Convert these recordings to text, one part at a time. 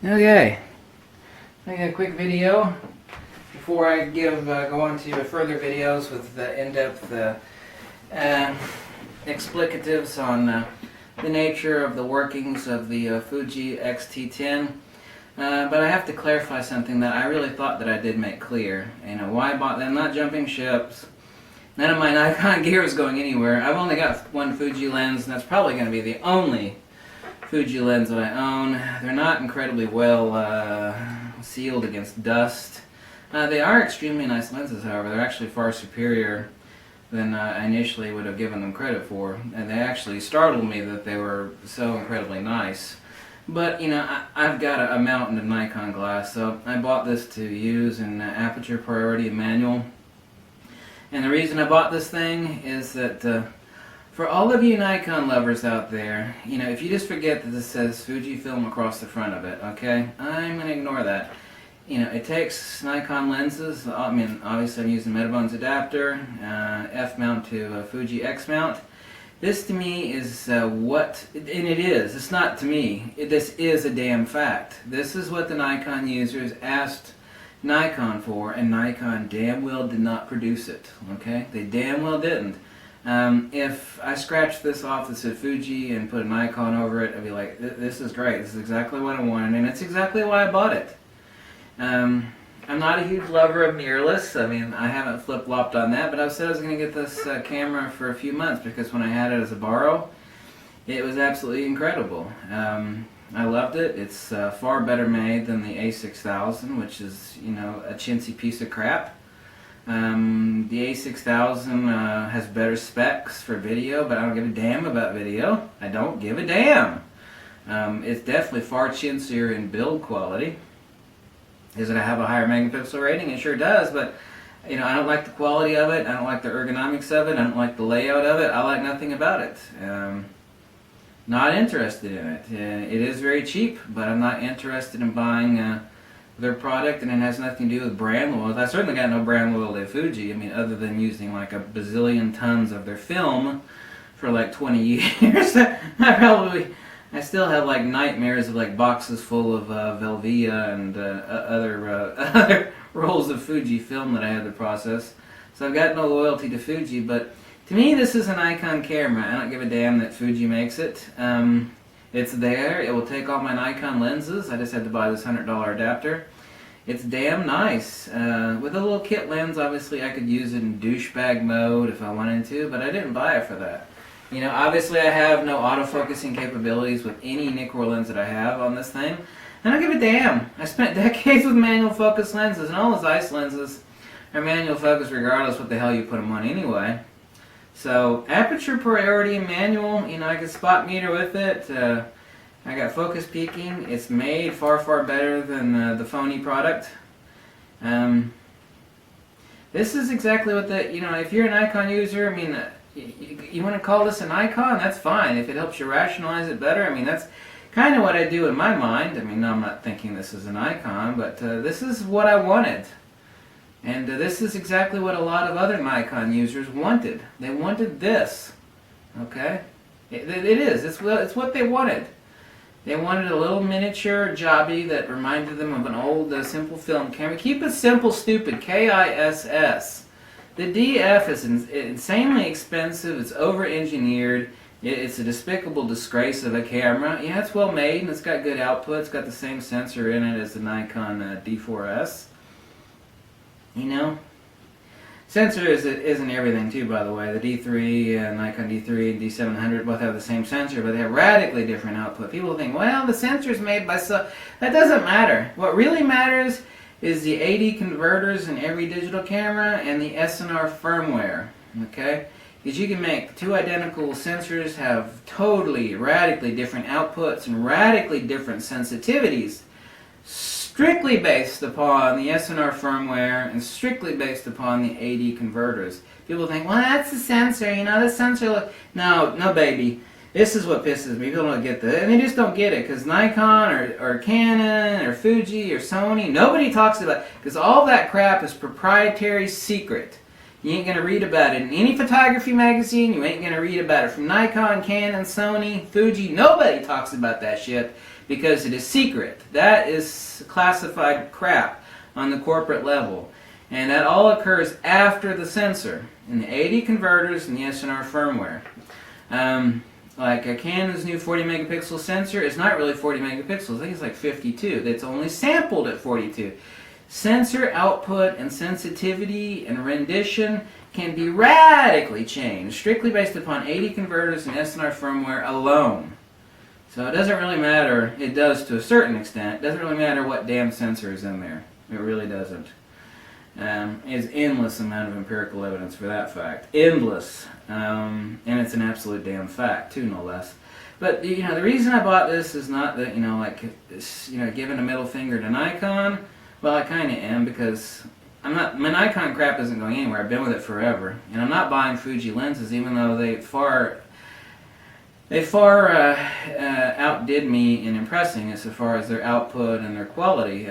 Okay, make a quick video before I go on to further videos with in-depth explicatives on the nature of the workings of the Fuji X-T10. But I have to clarify something that I really thought that I did make clear. You know, why I bought them, not jumping ships. None of my Nikon gear is going anywhere. I've only got one Fuji lens, and that's probably going to be the only Fuji lens that I own. They're not incredibly well sealed against dust. They are extremely nice lenses, however. They're actually far superior than I initially would have given them credit for. And they actually startled me that they were so incredibly nice. But, you know, I've got a mountain of Nikon glass, so I bought this to use in aperture priority and manual. And the reason I bought this thing is that for all of you Nikon lovers out there, you know, if you just forget that this says Fujifilm across the front of it, okay, I'm going to ignore that. You know, it takes Nikon lenses. I mean, obviously I'm using Metabones adapter, F mount to Fuji X mount. This to me is what, and it is, it's not to me, this is a damn fact. This is what the Nikon users asked Nikon for, and Nikon damn well did not produce it, okay? They damn well didn't. If I scratched this off that said Fuji and put a Nikon over it, I'd be like, this is great, this is exactly what I wanted, and it's exactly why I bought it. I'm not a huge lover of mirrorless. I mean, I haven't flip-flopped on that, but I said I was going to get this camera for a few months because when I had it as a borrow, it was absolutely incredible. I loved it. It's far better made than the A6000, which is, you know, a chintzy piece of crap. The A6000 has better specs for video, but I don't give a damn about video. I don't give a damn. It's definitely far chintzier in build quality. Does it have a higher megapixel rating? It sure does, but you know, I don't like the quality of it. I don't like the ergonomics of it. I don't like the layout of it. I like nothing about it. Not interested in it. It is very cheap, but I'm not interested in buying their product, and it has nothing to do with brand loyalty. I certainly got no brand loyalty to Fuji. I mean, other than using like a bazillion tons of their film for like 20 years. I still have like nightmares of like boxes full of Velvia and other rolls of Fuji film that I had to process. So I've got no loyalty to Fuji, but to me this is a Nikon camera. I don't give a damn that Fuji makes it. It's there. It will take all my Nikon lenses. I just had to buy this $100 adapter. It's damn nice. With a little kit lens, obviously I could use it in douchebag mode if I wanted to, but I didn't buy it for that. You know, obviously I have no autofocusing capabilities with any Nikon lens that I have on this thing. I don't give a damn. I spent decades with manual focus lenses, and all those Zeiss lenses are manual focus regardless what the hell you put them on anyway. So, aperture priority and manual, you know, I can spot meter with it. I got focus peaking. It's made far, far better than the phony product. This is exactly what you know, if you're a Nikon user, I mean, you want to call this an Nikon? That's fine. If it helps you rationalize it better, I mean, that's kind of what I do in my mind. I mean, no, I'm not thinking this is an Nikon, but this is what I wanted. And this is exactly what a lot of other Nikon users wanted. They wanted this. Okay? It is. It's what they wanted. They wanted a little miniature jobby that reminded them of an old simple film camera. Keep it simple, stupid. KISS. The DF is insanely expensive, it's over-engineered, it's a despicable disgrace of a camera. Yeah, it's well made and it's got good output, it's got the same sensor in it as the Nikon D4S. You know? Sensor isn't everything too, by the way. The D3, Nikon D3 and D700 both have the same sensor, but they have radically different output. People think, well, the sensor's made by so... That doesn't matter. What really matters is the AD converters in every digital camera and the SNR firmware, okay? Because you can make two identical sensors have totally, radically different outputs and radically different sensitivities, strictly based upon the SNR firmware and strictly based upon the AD converters. People think, well, that's the sensor, you know, the sensor... No, baby. This is what pisses me. People don't get that. And they just don't get it because Nikon or Canon or Fuji or Sony, nobody talks about it because all that crap is proprietary secret. You ain't going to read about it in any photography magazine. You ain't going to read about it from Nikon, Canon, Sony, Fuji. Nobody talks about that shit because it is secret. That is classified crap on the corporate level. And that all occurs after the sensor, in the AD converters and the SNR firmware. Like a Canon's new 40 megapixel sensor is not really 40 megapixels. I think it's like 52. It's only sampled at 42. Sensor output and sensitivity and rendition can be radically changed, strictly based upon AD converters and SNR firmware alone. So it doesn't really matter. It does to a certain extent. It doesn't really matter what damn sensor is in there. It really doesn't. There's endless amount of empirical evidence for that fact. Endless. And it's an absolute damn fact, too, no less. But, the reason I bought this is not that, giving a middle finger to Nikon. Well, I kind of am, because my Nikon crap isn't going anywhere. I've been with it forever. And I'm not buying Fuji lenses, even though they far outdid me in impressing as far as their output and their quality.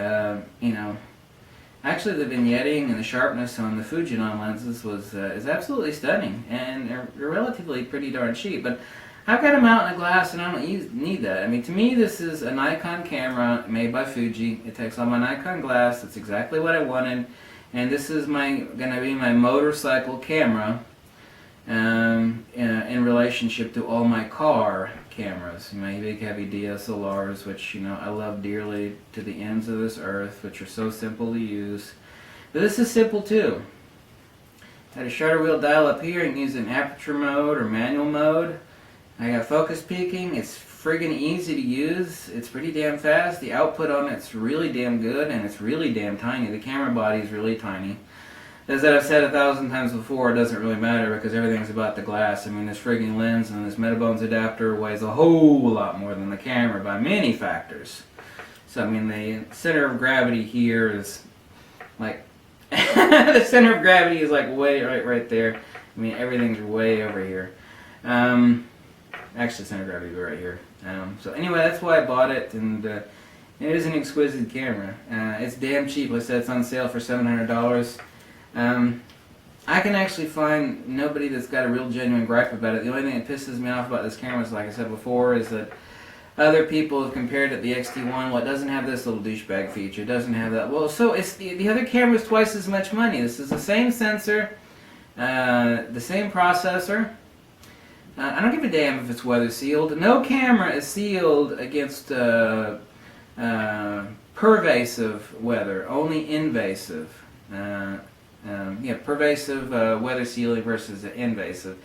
Actually, the vignetting and the sharpness on the Fujifilm lenses is absolutely stunning, and they're relatively pretty darn cheap. But I've got a mount and a glass, and I don't need that. I mean, to me, this is a Nikon camera made by Fuji. It takes all my Nikon glass. It's exactly what I wanted, and this is going to be my motorcycle camera in relationship to all my car cameras, my big heavy DSLRs, which I love dearly to the ends of this earth, which are so simple to use. But this is simple too. Got a shutter wheel dial up here. You can use it in aperture mode or manual mode. I got focus peaking. It's friggin' easy to use. It's pretty damn fast. The output on it's really damn good, and it's really damn tiny. The camera body is really tiny. As I've said 1,000 times before, it doesn't really matter because everything's about the glass. I mean, this frigging lens and this Metabones adapter weighs a whole lot more than the camera by many factors. So, I mean, the center of gravity here is like, the center of gravity is like way right there. I mean, everything's way over here. Actually, center of gravity is right here. So anyway, that's why I bought it, and it is an exquisite camera. It's damn cheap. Like I said, it's on sale for $700. I can actually find nobody that's got a real genuine gripe about it. The only thing that pisses me off about this camera is, like I said before, is that other people have compared it to the X-T10. Well, it doesn't have this little douchebag feature. It doesn't have that. Well, so it's the other camera is twice as much money. This is the same sensor, the same processor. I don't give a damn if it's weather sealed. No camera is sealed against pervasive weather, only invasive. Pervasive weather sealing versus invasive.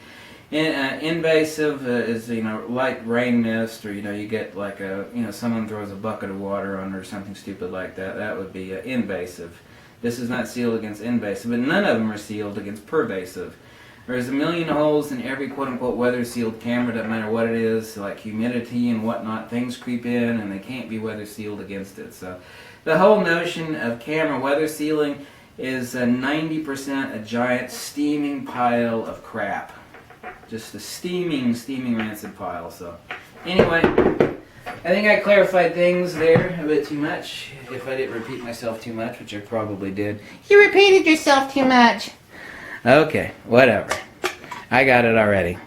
Invasive is light rain mist, or you get like someone throws a bucket of water on or something stupid like that. That would be invasive. This is not sealed against invasive, but none of them are sealed against pervasive. There's a million holes in every quote-unquote weather-sealed camera, doesn't matter what it is, like humidity and whatnot. Things creep in and they can't be weather-sealed against it. So the whole notion of camera weather sealing is 90% a giant steaming pile of crap. Just a steaming rancid pile. So anyway, I think I clarified things there a bit too much. If I didn't repeat myself too much, which I probably did. You repeated yourself too much. Okay, whatever. I got it already.